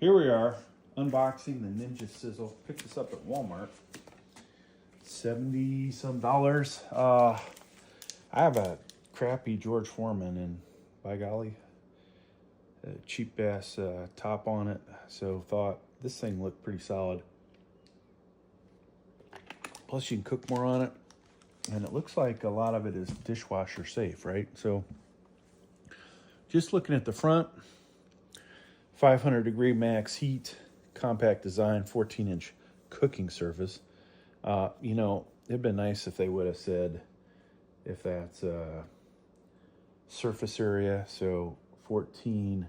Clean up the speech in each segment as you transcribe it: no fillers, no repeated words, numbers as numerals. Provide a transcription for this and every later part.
here we are, unboxing the Ninja Sizzle. Picked this up at Walmart. $70 some. I have a crappy George Foreman, and by golly, a cheap ass top on it. So thought this thing looked pretty solid. Plus you can cook more on it. And it looks like a lot of it is dishwasher safe, right? So just looking at the front, 500 degree max heat, compact design, 14-inch cooking surface. You know, it'd been nice if they would have said if that's surface area, so 14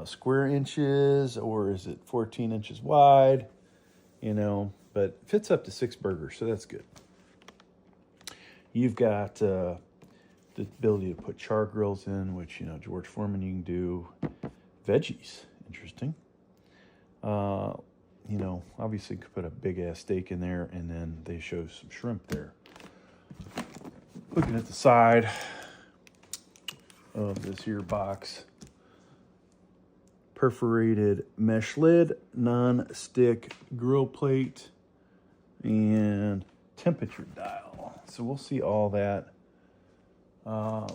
square inches, or is it 14 inches wide? You know, but fits up to 6 burgers, so that's good. You've got the ability to put char grills in, which, you know, George Foreman you can do. Veggies, interesting. You know, obviously you could put a big ass steak in there, and then they show some shrimp there. Looking at the side of this here box, perforated mesh lid, non-stick grill plate, and temperature dial. So we'll see all that.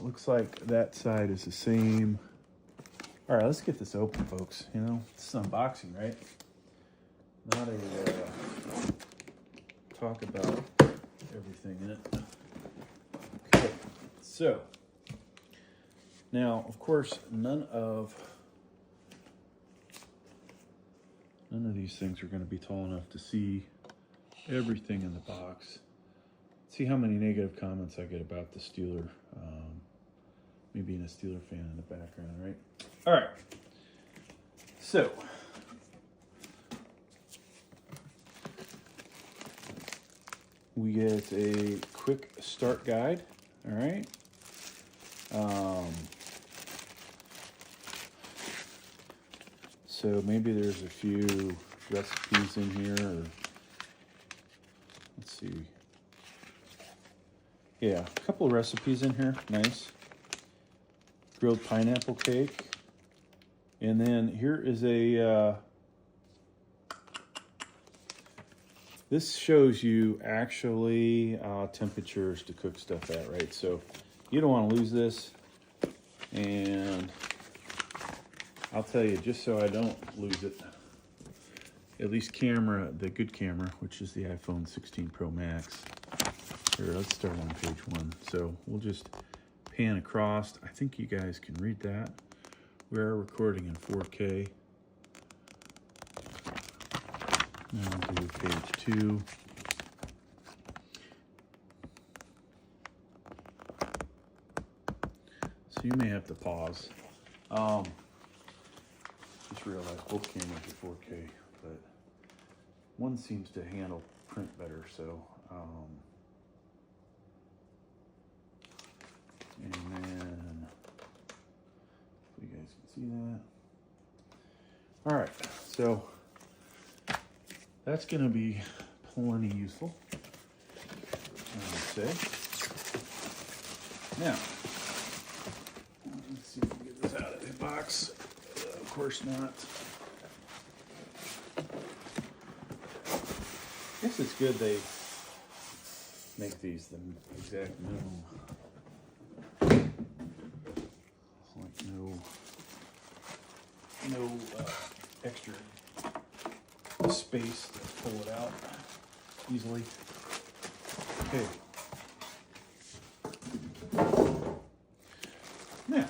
Looks like that side is the same. All right, let's get this open, folks. You know, this is unboxing, right? Not a talk about everything in it. Okay, so now, of course, none of these things are going to be tall enough to see everything in the box. See how many negative comments I get about the Steeler, me being a Steeler fan in the background, right? All right, so we get a quick start guide, all right? So maybe there's a few recipes in here, or let's see. Yeah, a couple of recipes in here, nice. Grilled pineapple cake. And then here is a, this shows you actually temperatures to cook stuff at, right? So you don't want to lose this. And I'll tell you, just so I don't lose it, at least the good camera, which is the iPhone 16 Pro Max. Here, let's start on page 1. So we'll just pan across. I think you guys can read that. We are recording in 4K. Now I'll do page 2. So you may have to pause. Just realized both cameras are 4K, but one seems to handle print better, so and then you guys can see that. All right, so that's going to be plenty useful, I would say. Now, let's see if we can get this out of the box. Of course not. I guess it's good they make these the exact minimum. Like no extra space to pull it out easily. Okay. Now,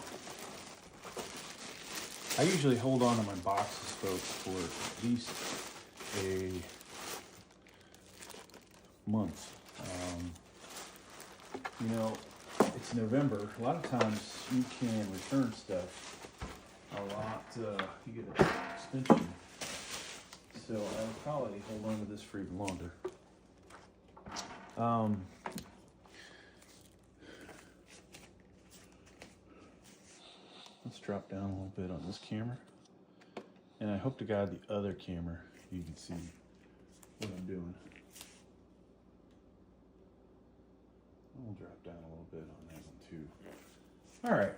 I usually hold on to my boxes, folks, for at least a month. You know, it's November. A lot of times you can return stuff a lot. You get an extension. So I'll probably hold on to this for even longer. Let's drop down a little bit on this camera. And I hope to God the other camera you can see what I'm doing. I'll drop down a little bit on that one too. All right.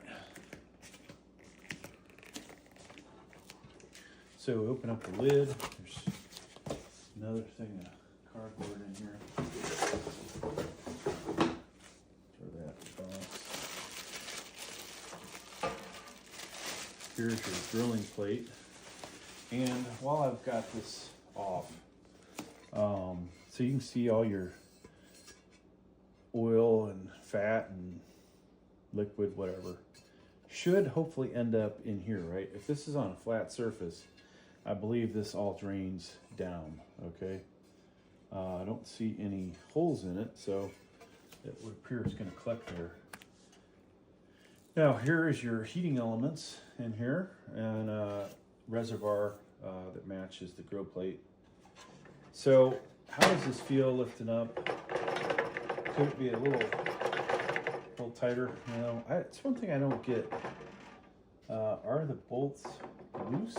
So open up the lid. There's another thing of cardboard in here. Throw that box. Here's your drilling plate. And while I've got this off, so you can see all your oil and fat and liquid, whatever, should hopefully end up in here, right? If this is on a flat surface, I believe this all drains down, okay? I don't see any holes in it, so it would appear it's going to collect there. Now, here is your heating elements in here, and reservoir that matches the grill plate. So, how does this feel lifting up? Could it be a little tighter? You know, it's one thing I don't get. Are the bolts loose?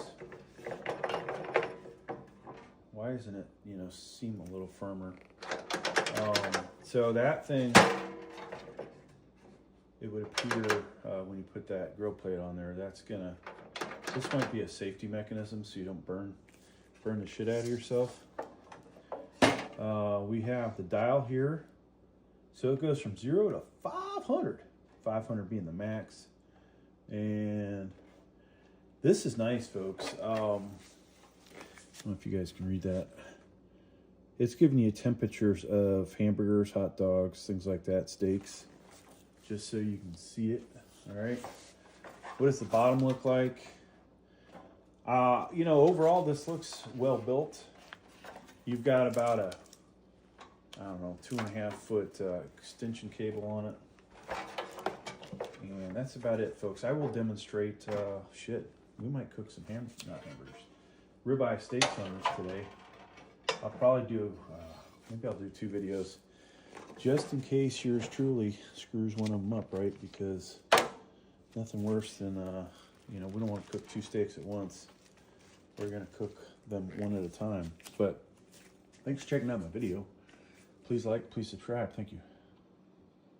Why isn't it, you know, seem a little firmer? So that thing, it would appear when you put that grill plate on there, this might be a safety mechanism so you don't burn the shit out of yourself. We have the dial here. So it goes from 0 to 500. 500 being the max. And this is nice, folks. I don't know if you guys can read that. It's giving you temperatures of hamburgers, hot dogs, things like that, steaks, just so you can see it. All right. What does the bottom look like? You know, overall, this looks well built. You've got about a, I don't know, 2.5 foot extension cable on it. And that's about it, folks. I will demonstrate, we might cook some ribeye steak sandwich today. I'll probably do, maybe I'll do 2 videos, just in case yours truly screws one of them up, right? Because nothing worse than, you know, we don't want to cook 2 steaks at once. We're going to cook them one at a time. But thanks for checking out my video. Please like, please subscribe. Thank you.